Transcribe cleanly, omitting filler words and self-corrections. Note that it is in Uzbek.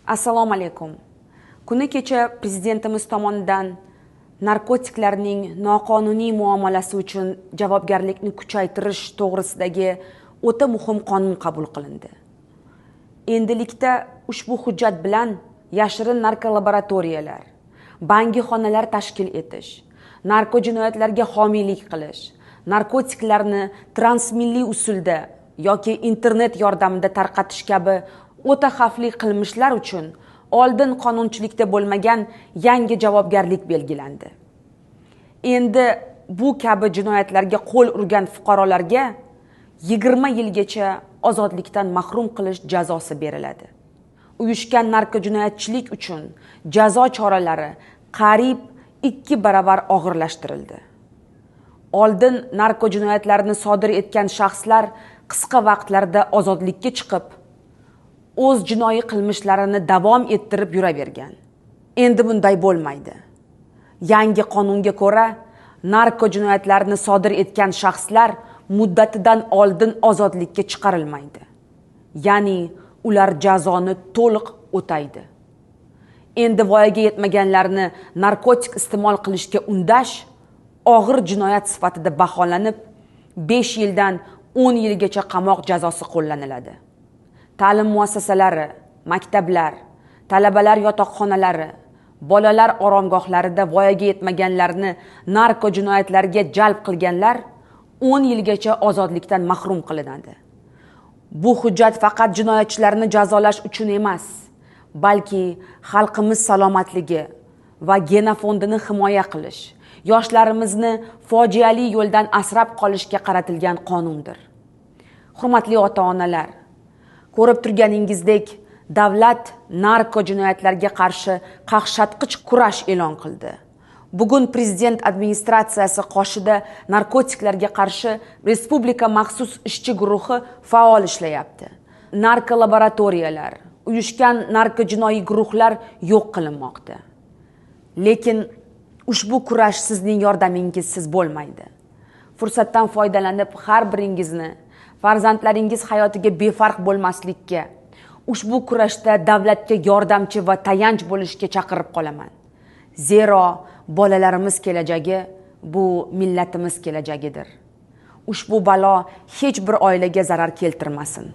Assalomu alaykum. Kuni kecha prezidentimiz tomonidan narkotiklarning noqonuniy muomalasi uchun javobgarlikni kuchaytirish to'g'risidagi o'ta muhim qonun qabul qilindi. Endilikda ushbu hujjat bilan yashirin narkolaboratoriyalar, bangixonalar tashkil etish, narko jinoyatlarga homiylik qilish, narkotiklarni transmilliy usulda yoki internet yordamida tarqatish kabi o'ta xavfli qilmishlar uchun oldin qonunchilikda bo'lmagan yangi javobgarlik belgilandi. Endi bu kabi jinoyatlarga qo'l urgan fuqarolarga 20 yilgacha ozodlikdan mahrum qilish jazosi beriladi. Uyushgan narko jinoyatchilik uchun jazo choralari qariyb 2 baravar og'irlashtirildi. Oldin narko jinoyatlarini sodir etgan shaxslar qisqa vaqtlarda ozodlikka chiqib, o'z jinoiy qilmishlarini davom ettirib yuravergan. Endi bunday bo'lmaydi. Yangi qonunga ko'ra, narko jinoyatlarini sodir etgan shaxslar muddatidan oldin ozodlikka chiqarilmaydi. Ya'ni ular jazoni to'liq o'taydi. Endi voyaga yetmaganlarni narkotik iste'mol qilishga undash og'ir jinoyat sifatida baholanib, 5 yildan 10 yilgacha qamoq jazosi qo'llaniladi. Ta'lim muassasalari, maktablar, talabalar yotoqxonalari, bolalar oromgohlarida voyaga yetmaganlarni narko jinoyatlarga jalb qilganlar 10 yilgacha ozodlikdan mahrum qilinadi. Bu hujjat faqat jinoyatchilarni jazolash uchun emas, balki xalqimiz salomatligi va genofondini himoya qilish, yoshlarimizni fojiali yo'ldan asrab qolishga qaratilgan qonundir. Hurmatli ota-onalar, ko'rib turganingizdek, davlat narko jinoyatlarga qarshi qaqshatqich kurash e'lon qildi. Bugun prezident administratsiyasi qoshida narkotiklarga qarshi respublika maxsus ishchi guruhi faol ishlayapti. Narko laboratoriyalar, uyushgan narko jinoiy guruhlar yo'q qilinmoqda. Lekin ushbu kurash sizning yordamingizsiz bo'lmaydi. Fursatdan foydalanib har biringizni farzandlaringiz hayotiga befarq bo'lmaslikka, ushbu kurashda davlatga yordamchi va tayanch bo'lishga chaqirib qolaman. Zero bolalarimiz kelajagi bu millatimiz kelajagidir. Ushbu balo hech bir oilaga zarar keltirmasin.